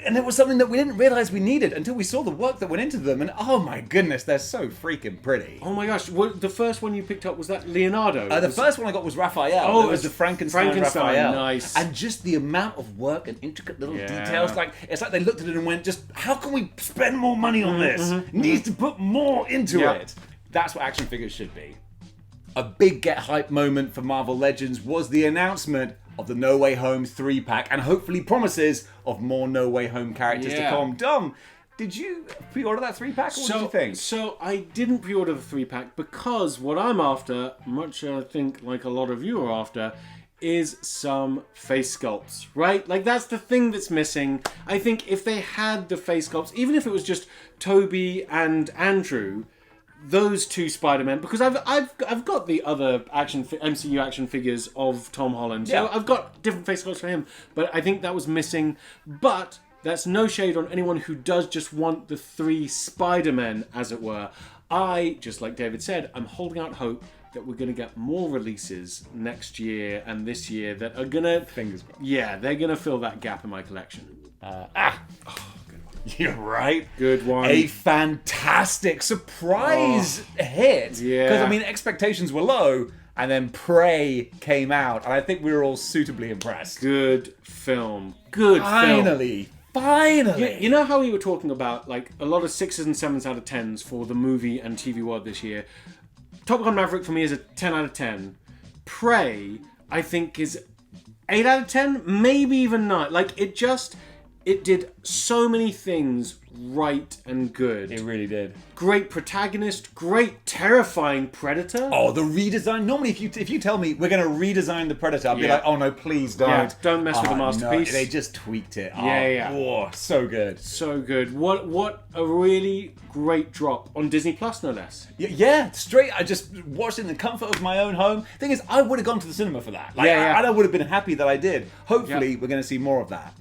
And it was something that we didn't realise we needed until we saw the work that went into them. And oh my goodness, they're so freaking pretty. Oh my gosh, the first one you picked up was that Leonardo? The first one I got was Raphael. Oh, it was the Frankenstein Raphael. Nice. And just the amount of work and intricate little details. It's like they looked at it and went, just how can we spend more money on this? Needs to put more into it. That's what action figures should be. A big get hype moment for Marvel Legends was the announcement of the No Way Home 3-pack and hopefully promises of more No Way Home characters to come. Dom, did you pre-order that 3-pack or what did you think? So I didn't pre-order the 3-pack because what I'm after, much I think like a lot of you are after, is some face sculpts, right? Like that's the thing that's missing. I think if they had the face sculpts, even if it was just Toby and Andrew, those two Spider-Men, because I've got the other MCU action figures of Tom Holland, so I've got different face sculpts for him, but I think that was missing. But that's no shade on anyone who does just want the 3 Spider-Men, as it were. I, just like David said, I'm holding out hope that we're going to get more releases next year and this year that are going to... Fingers crossed. Yeah, they're going to fill that gap in my collection. You're right. Good one. A fantastic surprise hit. Yeah. Because, I mean, expectations were low, and then Prey came out, and I think we were all suitably impressed. Good film. Good film. Finally. You know how we were talking about, like, a lot of 6s and 7s out of 10s for the movie and TV world this year? Top Gun Maverick for me is a 10 out of 10. Prey, I think, is 8 out of 10, maybe even 9. Like, it did so many things right and good. It really did. Great protagonist, great terrifying Predator. Oh, the redesign. Normally, if you tell me we're going to redesign the Predator, I'll be like, oh no, please don't. Yeah, don't mess with the masterpiece. No, they just tweaked it. Yeah. Oh, so good. So good. What a really great drop on Disney Plus, no less. Yeah, straight. I just watched it in the comfort of my own home. Thing is, I would have gone to the cinema for that. I would have been happy that I did. Hopefully, we're going to see more of that.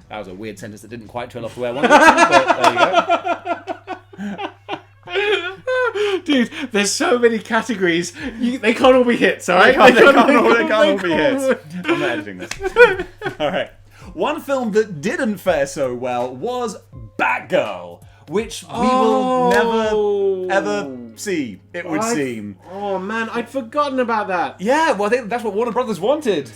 That was a weird sentence that didn't quite trail off the way I wanted it to, but there you go. Dude, there's so many categories. They can't all be hits, alright? They can't all be hits. I'm not editing this. Alright. One film that didn't fare so well was Batgirl, which we will never, ever see, it would seem. Oh man, I'd forgotten about that. Yeah, well, I think that's what Warner Brothers wanted.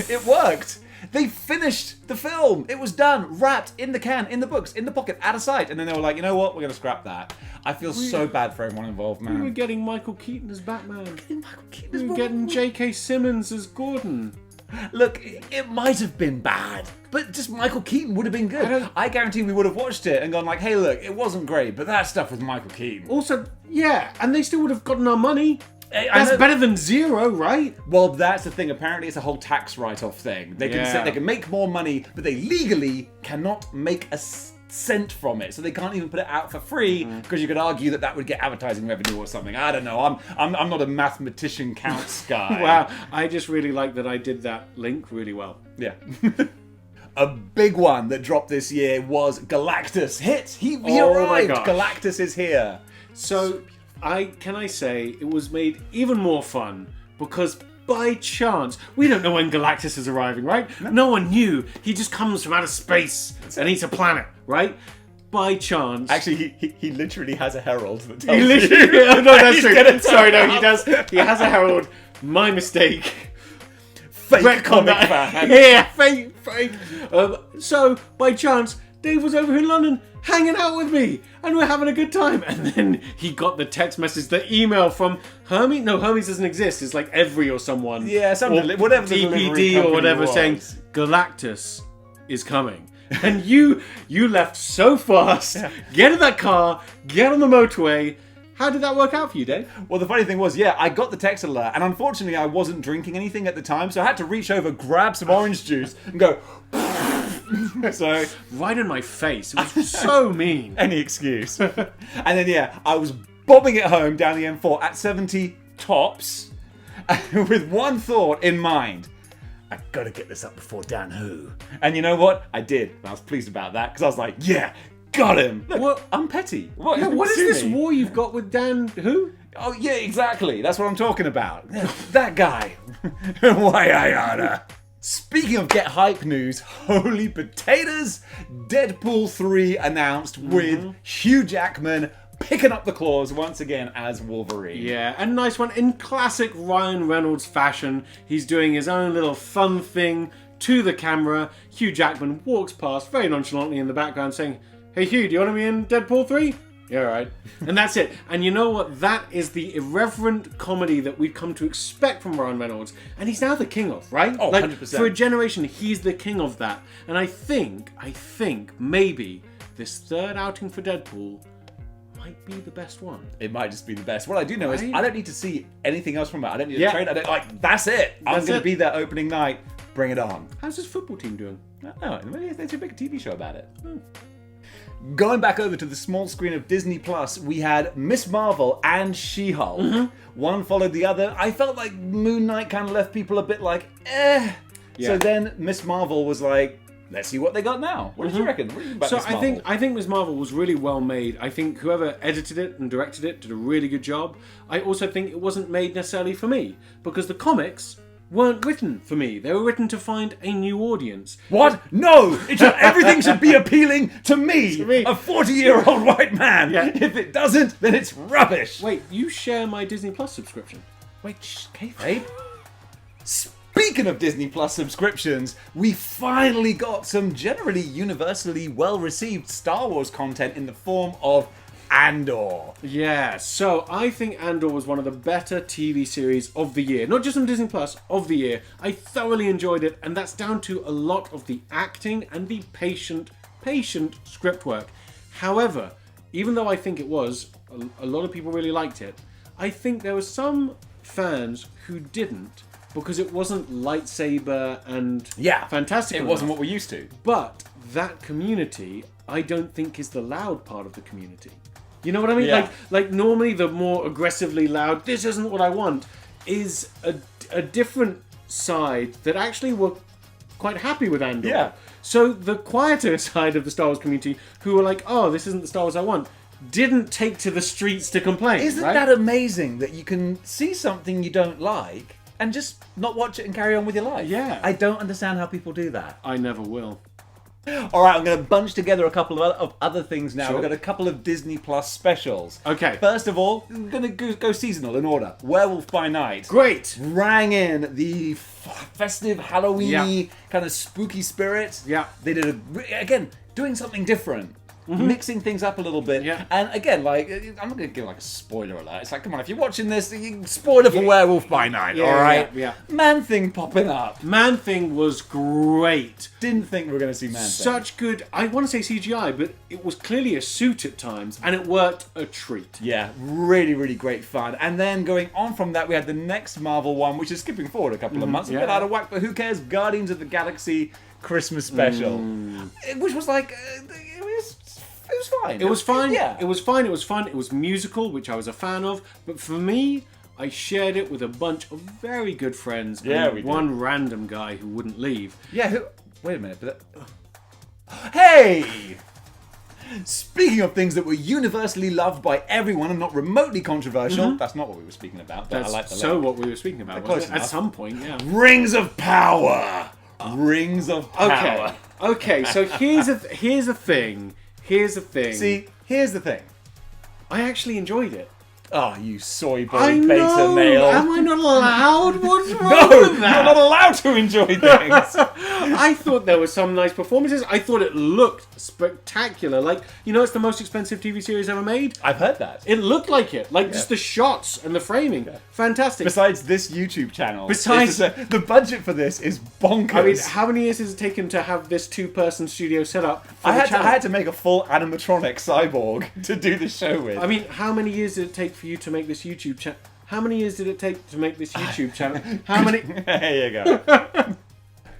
It worked. They finished the film. It was done, wrapped, in the can, in the books, in the pocket, out of sight. And then they were like, you know what? We're going to scrap that. I feel so bad for everyone involved, man. We were getting Michael Keaton as Batman. We were getting J.K. Simmons as Gordon. Look, it might have been bad, but just Michael Keaton would have been good. I guarantee we would have watched it and gone like, hey, look, it wasn't great, but that stuff with Michael Keaton. Also, yeah, and they still would have gotten our money. That's better than zero, right? Well, that's the thing. Apparently, it's a whole tax write-off thing. They can say they can make more money, but they legally cannot make a cent from it. So they can't even put it out for free because you could argue that would get advertising revenue or something. I don't know. I'm not a mathematician counts guy. Wow, I just really like that I did that link really well. Yeah. A big one that dropped this year was Galactus. He arrived. Galactus is here. So. Can I say it was made even more fun because by chance, we don't know when Galactus is arriving, right? No one knew. He just comes from outer space and eats a planet, right? By chance. Actually, he literally has a herald that tells He literally, you. oh, no, that's true. Gonna Sorry, no, turn he up. does. He has a herald. My mistake. Fake Retcon comic that. fan. Yeah, fake. So, by chance, Dave was over in London hanging out with me, and we're having a good time. And then he got the text message, the email from Hermes. No, Hermes doesn't exist. It's like Every or someone. Yeah, whatever the delivery DPD or company whatever, was. saying Galactus is coming. And you left so fast. Get in that car. Get on the motorway. How did that work out for you, Dave? Well, the funny thing was, I got the text alert, and unfortunately I wasn't drinking anything at the time, so I had to reach over, grab some orange juice, and go... So, Right in my face. It was so mean. any excuse. And then, I was bobbing it home down the M4 at 70 tops, with one thought in mind. I gotta get this up before Dan Who. And you know what? I did. And I was pleased about that, because I was like, got him. Look, What? I'm petty. What is Sue this me. war you've got with Dan Who? Oh, yeah, exactly. That's what I'm talking about. That guy. Why I oughta. Speaking of get hype news, holy potatoes! Deadpool 3 announced with Hugh Jackman picking up the claws once again as Wolverine. Yeah, a nice one. In classic Ryan Reynolds fashion, he's doing his own little fun thing to the camera. Hugh Jackman walks past very nonchalantly in the background saying, "Hey Hugh, do you want to be in Deadpool 3? Yeah, right." And that's it. And you know what? That is the irreverent comedy that we've come to expect from Ryan Reynolds. And he's now the king of, right? Oh, like, 100%. For a generation, he's the king of that. And I think maybe this third outing for Deadpool might be the best one. It might just be the best. What I do know is Right? I don't need to see anything else from it. I don't need Yeah. a trailer. That's it. I'm That's going it. to be there opening night. Bring it on. How's his football team doing? Oh, there's a big TV show about it. Going back over to the small screen of Disney Plus, we had Miss Marvel and She-Hulk. One followed the other. I felt like Moon Knight kind of left people a bit like, eh. Yeah. So then Miss Marvel was like, let's see what they got now. What did you reckon? What do you think about So Miss Marvel? I think Ms. Marvel was really well made. I think whoever edited it and directed it did a really good job. I also think it wasn't made necessarily for me, because the comics weren't written for me. They were written to find a new audience. What? No! Everything should be appealing to me, me. a 40-year-old white man. Yeah. If it doesn't, then it's rubbish. Wait, you share my Disney Plus subscription? Wait, kayfabe. Speaking of Disney Plus subscriptions, we finally got some generally universally well-received Star Wars content in the form of Andor. Yeah, so I think Andor was one of the better TV series of the year. Not just on Disney Plus, of the year. I thoroughly enjoyed it, and that's down to a lot of the acting and the patient script work. However, even though I think it was, a lot of people really liked it, I think there were some fans who didn't, because it wasn't lightsaber and fantastic. It wasn't what we're used to. But that community, I don't think is the loud part of the community. You know what I mean? Yeah. Like normally the more aggressively loud, this isn't what I want, is a different side that actually were quite happy with Andor. Yeah. So the quieter side of the Star Wars community, who were like, oh, this isn't the Star Wars I want, didn't take to the streets to complain. Isn't right? that amazing that you can see something you don't like and just not watch it and carry on with your life? Yeah. I don't understand how people do that. I never will. All right, I'm going to bunch together a couple of other things now. Sure. We've got a couple of Disney Plus specials. Okay. First of all, I'm going to go seasonal in order. Werewolf by Night. Great. Rang in the festive, Halloween-y, kind of spooky spirit. Yeah. They did, again, doing something different. Mixing things up a little bit. Yeah. And again, like, I'm not going to give like a spoiler alert. It's like, come on, if you're watching this, spoiler for Werewolf by Night, Yeah, all right? yeah. Man-Thing popping up. Man-Thing was great. Didn't think we were going to see Man-Thing. Such good, I want to say CGI, but it was clearly a suit at times, and it worked a treat. Yeah, really, really great fun. And then going on from that, we had the next Marvel one, which is skipping forward a couple of months. A bit out of whack, but who cares? Guardians of the Galaxy Christmas special. Which was like, it was fine. It was fine. Yeah. It was fine. It was fun. It was musical, which I was a fan of. But for me, I shared it with a bunch of very good friends. Yeah, and we did. one random guy who wouldn't leave. Yeah, wait a minute. But hey! Speaking of things that were universally loved by everyone and not remotely controversial, that's not what we were speaking about, but That's I like the so what we were speaking about, Close wasn't it? At enough. some point, yeah. Rings of Power! Rings of Power. Okay, so here's a thing. See, here's the thing. I actually enjoyed it. Oh, you soy boy I beta know. male. Am I not allowed? What's wrong No, with that? you're not allowed to enjoy things. I thought there were some nice performances. I thought it looked spectacular. Like, it's the most expensive TV series ever made. I've heard that. It looked like it. Like, just the shots and the framing. Fantastic. Besides this YouTube channel, Besides- the budget for this is bonkers. I mean, how many years has it taken to have this 2-person studio set up for I the had channel? to make a full animatronic cyborg to do the show with. I mean, how many years did it take for you to make this YouTube channel? How many years did it take to make this YouTube channel? How many? There you go.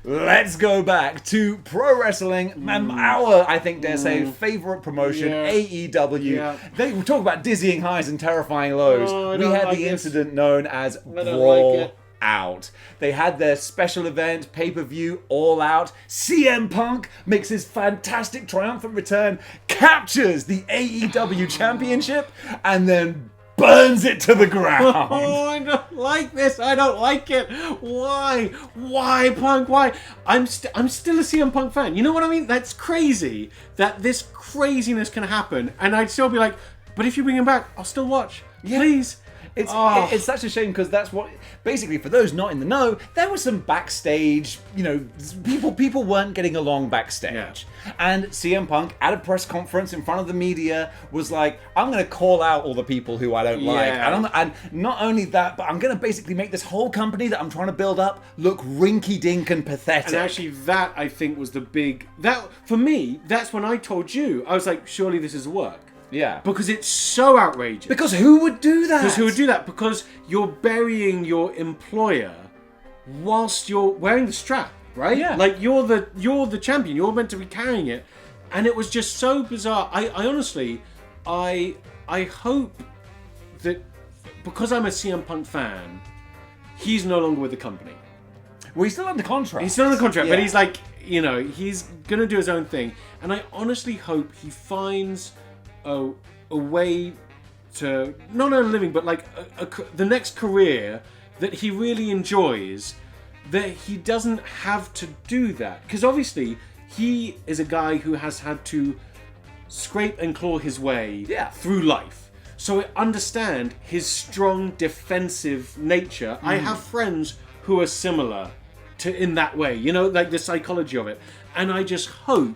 Let's go back to pro wrestling, our, I think dare say, favourite promotion, Yeah. AEW. Yeah. They talk about dizzying highs and terrifying lows. Oh, I We don't had like the this. incident known as I don't Brawl like it. Out. They had their special event, pay-per-view, All Out. CM Punk makes his fantastic triumphant return, captures the AEW Championship, and then burns it to the ground. Oh, I don't like this. I don't like it. Why? Why, Punk? Why? I'm still a CM Punk fan. You know what I mean? That's crazy that this craziness can happen, and I'd still be like, but if you bring him back, I'll still watch. Please. It's such a shame because that's what basically for those not in the know, there was some backstage, people weren't getting along backstage. Yeah. And CM Punk at a press conference in front of the media was like, I'm going to call out all the people who I don't like. And not only that, but I'm going to basically make this whole company that I'm trying to build up look rinky-dink and pathetic. And actually, that I think was the big for me. That's when I told you. I was like, surely this is work. Yeah. Because it's so outrageous. Because who would do that? Because you're burying your employer whilst you're wearing the strap, right? Yeah. Like you're the champion. You're meant to be carrying it, and it was just so bizarre. I honestly, I hope that because I'm a CM Punk fan, he's no longer with the company. Well, he's still under contract. He's still under contract, Yeah. but he's like, he's gonna do his own thing, and I honestly hope he finds a way to not earn a living, but like the next career that he really enjoys, that he doesn't have to do that. Because obviously, he is a guy who has had to scrape and claw his way through life. So I understand his strong defensive nature. I have friends who are similar to in that way, like the psychology of it. And I just hope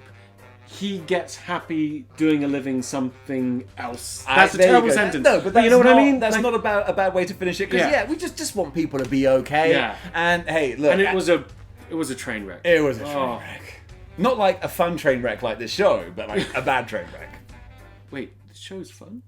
he gets happy doing a living something else. That's a There you terrible go. sentence. No, but that's you know what I mean? That's Like, not a bad way to finish it. Because we just want people to be okay. Yeah. And hey, look. and it was a train wreck. It was a train wreck. Not like a fun train wreck like this show, but like a bad train wreck. Wait, the show's fun?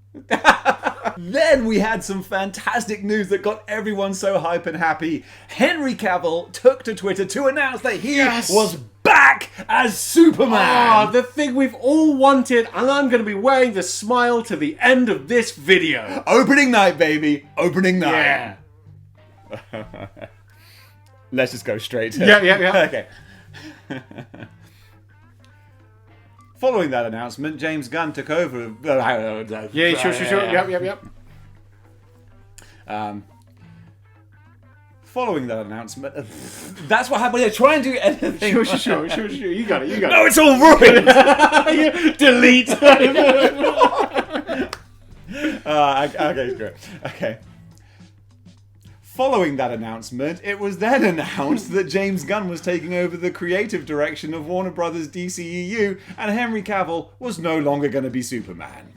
Then we had some fantastic news that got everyone so hype and happy. Henry Cavill took to Twitter to announce that he was back as Superman. The thing we've all wanted, and I'm going to be wearing the smile to the end of this video. Opening night, baby. Opening night. Yeah. Let's just go straight to Yeah. Okay. Following that announcement, James Gunn took over. Yeah, sure. Yep. Following that announcement, that's what happened. Try and do anything. Sure. You got it. No, it's all ruined. Delete. Okay, great. Okay. Following that announcement, it was then announced that James Gunn was taking over the creative direction of Warner Brothers DCEU, and Henry Cavill was no longer going to be Superman.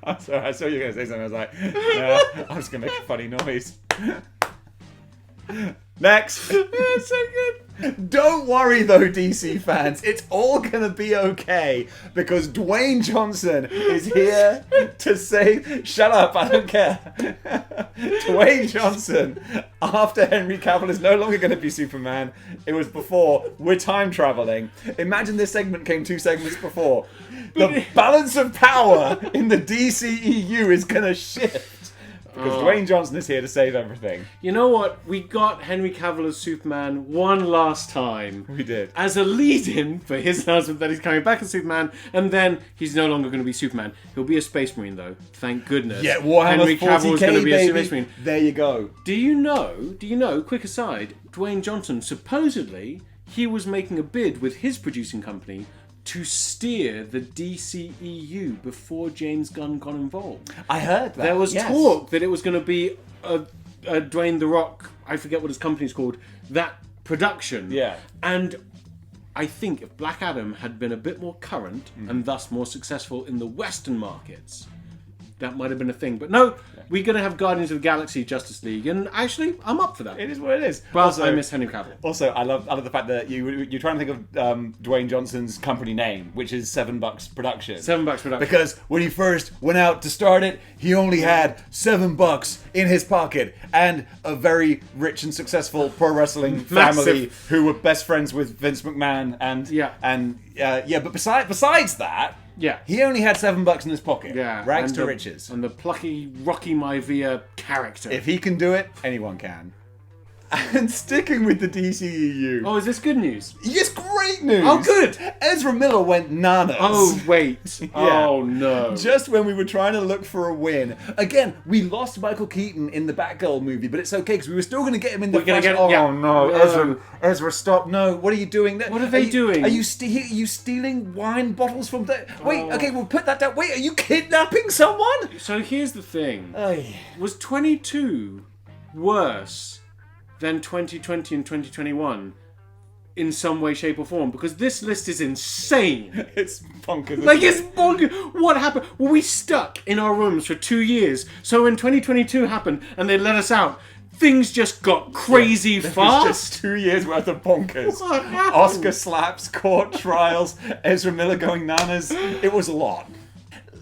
I'm sorry, I saw you were going to say something. I was like, I was going to make a funny noise. Next. It's so good. Don't worry though, DC fans. It's all gonna be okay because Dwayne Johnson is here to say, shut up, I don't care. Dwayne Johnson, after Henry Cavill is no longer gonna be Superman, it was before, we're time traveling. Imagine this segment came 2 segments before. The balance of power in the DCEU is gonna shift. because Dwayne Johnson is here to save everything. You know what? We got Henry Cavill as Superman one last time. We did. As a lead-in for his announcement that he's coming back as Superman, and then he's no longer going to be Superman. He'll be a Space Marine, though. Thank goodness. Yeah, Warhammer Henry 40K, Cavill is going to be a baby. Space Marine. There you go. Do you know, quick aside, Dwayne Johnson, supposedly, he was making a bid with his producing company to steer the DCEU before James Gunn got involved. I heard that. There was talk that it was going to be a Dwayne The Rock, I forget what his company's called, that production. Yeah. And I think if Black Adam had been a bit more current and thus more successful in the Western markets, that might have been a thing. But no, we're going to have Guardians of the Galaxy Justice League, and actually, I'm up for that. It is what it is. But Also, I miss Henry Cavill. Also, I love the fact that you're trying to think of Dwayne Johnson's company name, which is $7 Production. $7 production. Because when he first went out to start it, he only had $7 in his pocket and a very rich and successful pro wrestling family who were best friends with Vince McMahon but besides that. Yeah. He only had $7 in his pocket. Yeah. Rags to riches. And the plucky Rocky Maivia character. If he can do it, anyone can. And sticking with the DCEU. Oh, is this good news? Yes, great news! Oh, good! Ezra Miller went nanas. Oh, wait. Oh, no. Just when we were trying to look for a win. Again, we lost Michael Keaton in the Batgirl movie, but it's okay because we were still going to get him in the flesh. Ezra, stop. No, what are you doing? What are they doing? Are you stealing wine bottles from the... Wait, okay, we'll put that down. Wait, are you kidnapping someone? So here's the thing. Ay. Was 22 worse than 2020 and 2021 in some way, shape, or form? Because this list is insane. It's bonkers. Like, it's bonkers. What happened? Were we stuck in our rooms for 2 years? So when 2022 happened and they let us out, things just got crazy fast? It was just 2 years worth of bonkers. What happened? Oscar slaps, court trials, Ezra Miller going nanas. It was a lot.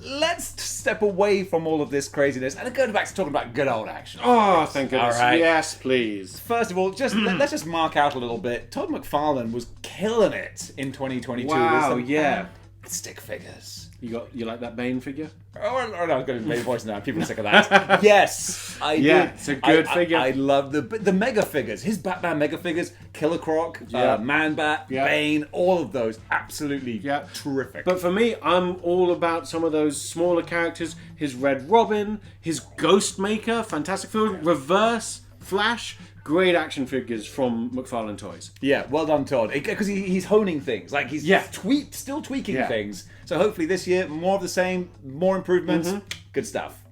Let's step away from all of this craziness and go back to talking about good old action. Oh, thank goodness. All right. Yes, please. First of all, let's just mark out a little bit. Todd McFarlane was killing it in 2022. Wow, with yeah. Stick figures. You like that Bane figure? Oh, no, I was going to make a voice now. People are sick of that. Yes, I did. It's a good figure. I love the mega figures. His Batman mega figures, Killer Croc, Man-Bat, Bane, all of those. Absolutely terrific. But for me, I'm all about some of those smaller characters. His Red Robin, his Ghostmaker, Fantastic Four, Reverse, Flash. Great action figures from McFarlane Toys. Yeah, well done, Todd. Because he's honing things. Like, he's still tweaking things. So hopefully this year, more of the same, more improvements. Good stuff.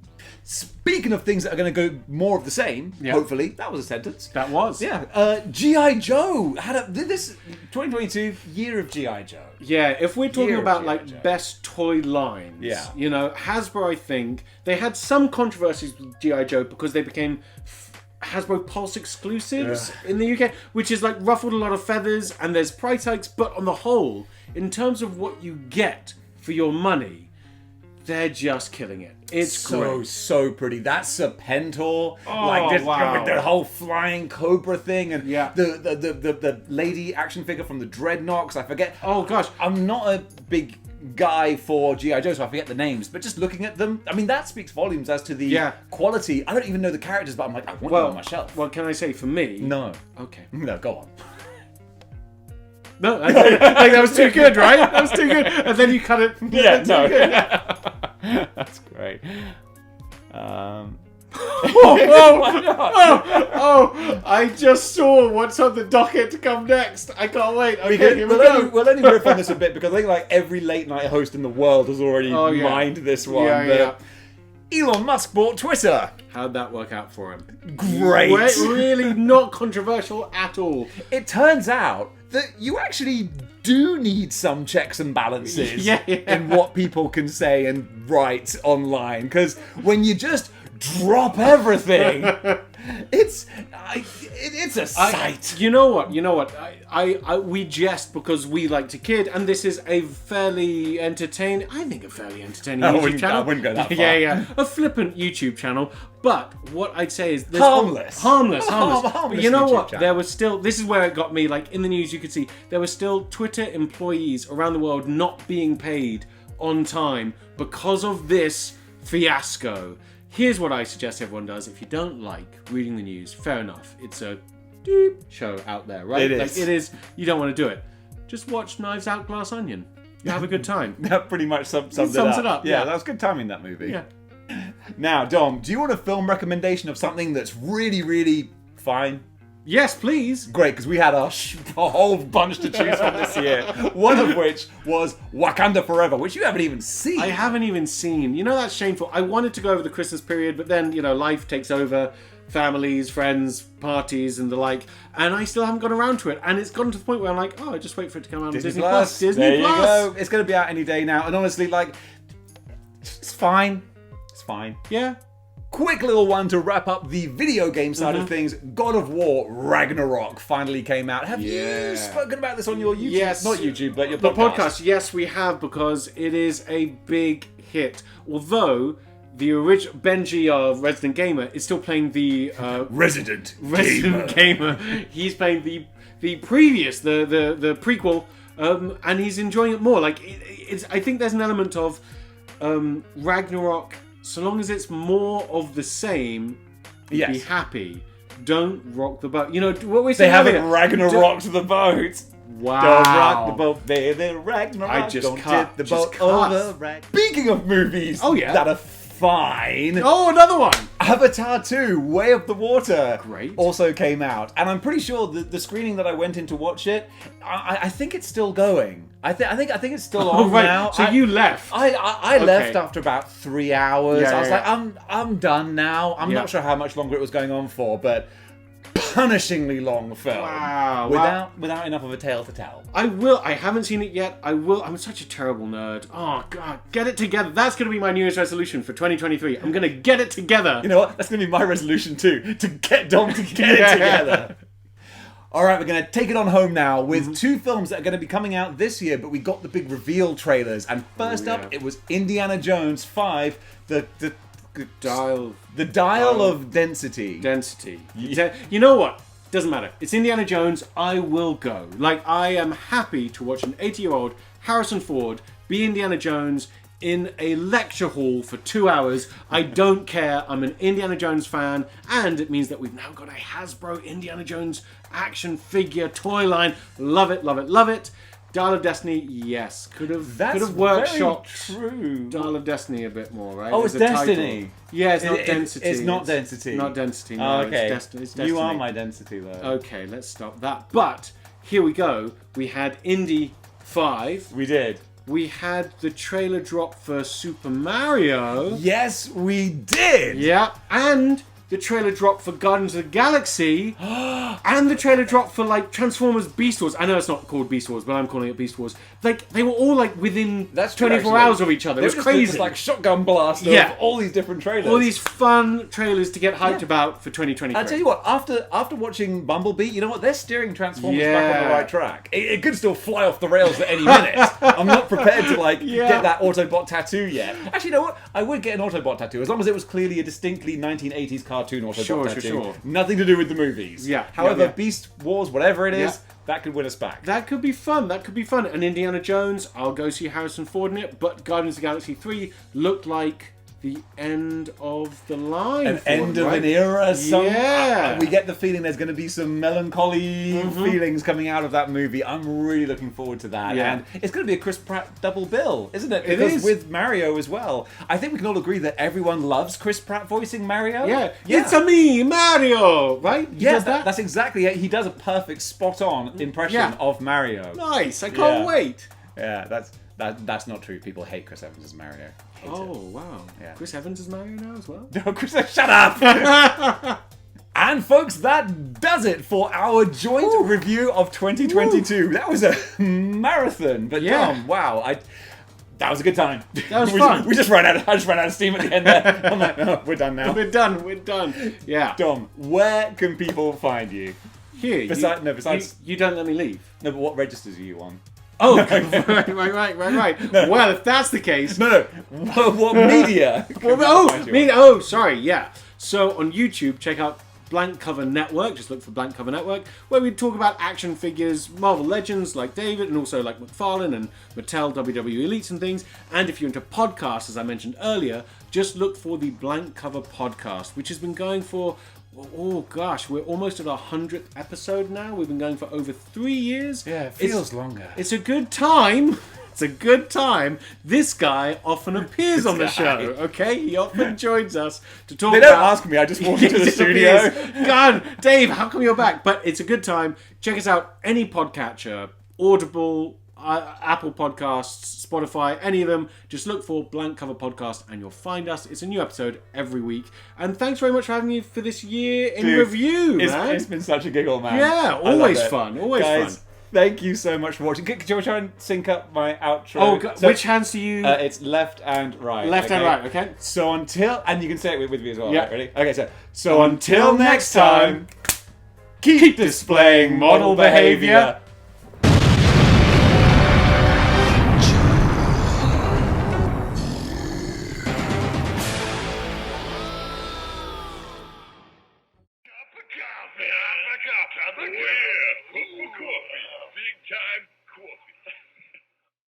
Speaking of things that are going to go more of the same, hopefully, that was a sentence. That was. Yeah. G.I. Joe had this 2022 year of G.I. Joe. Yeah, if we're talking about like best toy lines, you know, Hasbro, I think, they had some controversies with G.I. Joe because they became Hasbro Pulse exclusives in the UK, which is like ruffled a lot of feathers and there's price hikes, but on the whole, in terms of what you get for your money, they're just killing it. It's great. So pretty. That Serpentor, wow. with the whole flying cobra thing, and the lady action figure from the Dreadnoks. I forget. Oh gosh, I'm not a big guy for G.I. Joe, so I forget the names. But just looking at them, I mean, that speaks volumes as to the quality. I don't even know the characters, but I'm like, I want them on my shelf. Well, can I say for me? No. Okay. No, go on. No, I think that was too good, right? That was too good. And then you cut it. Yeah, no. That's great. I just saw what's on the docket to come next. I can't wait. Okay, we'll only riff on this a bit because I think like every late night host in the world has already mined this one. Elon Musk bought Twitter. How'd that work out for him? Great. Really not controversial at all. It turns out that you actually do need some checks and balances in what people can say and write online. Because when you just drop everything, it's a sight. You know what? We jest because we like to kid, and this is a fairly entertaining. I think a fairly entertaining YouTube channel. I wouldn't go that far. A flippant YouTube channel. But what I'd say is harmless. But you know YouTube what? channel. There was still. This is where it got me. Like in the news, you could see there were still Twitter employees around the world not being paid on time because of this fiasco. Here's what I suggest everyone does. If you don't like reading the news, fair enough. It's a deep show out there, right? It is. Like, it is. You don't want to do it. Just watch Knives Out, Glass Onion. You have a good time. That pretty much sums it up. Yeah, that was good timing, that movie. Yeah. Now, Dom, do you want a film recommendation of something that's really, really fine? Yes, please. Great, because we had a whole bunch to choose from this year. One of which was Wakanda Forever, which you haven't even seen. I haven't even seen. You know, that's shameful. I wanted to go over the Christmas period, but then, life takes over. Families, friends, parties, and the like. And I still haven't got around to it. And it's gotten to the point where I'm like, I just wait for it to come out on Disney Plus. There you go. It's going to be out any day now. And honestly, it's fine. It's fine. Yeah. Quick little one to wrap up the video game side of things. God of War Ragnarok finally came out. Have you spoken about this on your YouTube? Yes. Not YouTube, but your podcast. podcast. The podcast, yes, we have, because it is a big hit. Although the original Benji, our resident gamer, is still playing the Resident gamer. He's playing the previous, the prequel, and he's enjoying it more. Like it's, I think there's an element of Ragnarok. So long as it's more of the same, be happy. Don't rock the boat. You know what we say? They haven't Ragnaroked the boat. Wow. Don't rock the boat, baby. Ragnarok. I just don't cut. tip the Just boat cut. over. Speaking of movies that are fine. Oh, another one. Avatar 2, Way of the Water, Great. also came out. And I'm pretty sure the screening that I went in to watch it, I think it's still going. I think it's still on now. So you left. I left after about 3 hours. I was like, I'm done now. I'm not sure how much longer it was going on for, but punishingly long film. Wow. Without enough of a tale to tell. I haven't seen it yet. I will. I'm such a terrible nerd. Oh, God. Get it together. That's going to be my New Year's resolution for 2023. I'm going to get it together. You know what? That's going to be my resolution too. To get Dom to get it together. Alright, we're going to take it on home now with two films that are going to be coming out this year, but we got the big reveal trailers. And first up, it was Indiana Jones 5, the Dial of Density. You know what? Doesn't matter. It's Indiana Jones. I will go. Like, I am happy to watch an 80-year-old Harrison Ford be Indiana Jones in a lecture hall for 2 hours. I don't care. I'm an Indiana Jones fan, and it means that we've now got a Hasbro Indiana Jones action figure toy line. Love it, love it, love it. Dial of Destiny, yes. Could have workshopped Dial of Destiny a bit more, right? Oh, it's Destiny. Title. Yeah, it's not Density. It's not Density. Not Density, no. Okay. It's Destiny. You are my Density, though. Okay, let's stop that. But, here we go. We had Indy 5. We did. We had the trailer drop for Super Mario. Yes, we did! Yeah, and the trailer drop for Guardians of the Galaxy. And the trailer drop for, Transformers Beast Wars. I know it's not called Beast Wars, but I'm calling it Beast Wars. They were all, within 24 hours of each other. It was crazy. It's shotgun blast of all these different trailers. All these fun trailers to get hyped about for 2023. I'll tell you what, after watching Bumblebee, you know what? They're steering Transformers back on the right track. It could still fly off the rails at any minute. I'm not prepared to, get that Autobot tattoo yet. Actually, you know what? I would get an Autobot tattoo, as long as it was clearly a distinctly 1980s cartoon Autobot tattoo. Sure. Nothing to do with the movies. Yeah. However, Beast Wars, whatever it is, that could win us back. That could be fun. And Indiana Jones, I'll go see Harrison Ford in it, but Guardians of the Galaxy 3 looked like the end of the line. An era. Yeah. We get the feeling there's going to be some melancholy feelings coming out of that movie. I'm really looking forward to that. Yeah. And it's going to be a Chris Pratt double bill, isn't it? It Because is. with Mario as well. I think we can all agree that everyone loves Chris Pratt voicing Mario. Yeah. It's a me, Mario! Right? He does that? That's exactly it. He does a perfect, spot-on impression of Mario. Nice. I can't wait. Yeah, that's not true. People hate Chris Evans as Mario. Wow. Yeah. Chris Evans is Mario now as well? No, Chris, shut up! And folks, that does it for our joint review of 2022. That was a marathon, but wow, that was a good time. That was fun. I just ran out of steam at the end there. I'm like, oh, we're done now. We're done. Yeah. Dom, where can people find you? Here. Besides, you don't let me leave. No, but what registers are you on? Oh, right. No. Well, if that's the case... No. What media? sorry, yeah. So on YouTube, check out Blank Cover Network. Just look for Blank Cover Network, where we talk about action figures, Marvel Legends like David, and also like McFarlane and Mattel WWE Elites and things. And if you're into podcasts, as I mentioned earlier, just look for the Blank Cover Podcast, which has been going for, oh gosh, we're almost at our 100th episode now. We've been going for over 3 years. Yeah, it feels longer. It's a good time. It's a good time. This guy often appears on the show, okay? He often joins us to talk about... They don't ask me, I just walk into the studio. God, Dave, how come you're back? But it's a good time. Check us out, any podcatcher, Audible, Apple Podcasts, Spotify, any of them. Just look for Blank Cover Podcast and you'll find us. It's a new episode every week. And thanks very much for having me for this year in review, man. It's been such a giggle, man. Yeah, always fun. Always Guys, fun. Thank you so much for watching. Can you try and sync up my outro? Oh, God. Which hands do you... It's left and right. Left and right, okay. So until... And you can say it with me as well, yeah. right? Ready? Okay, so until next time, keep displaying model behaviour. Cup of coffee. Big time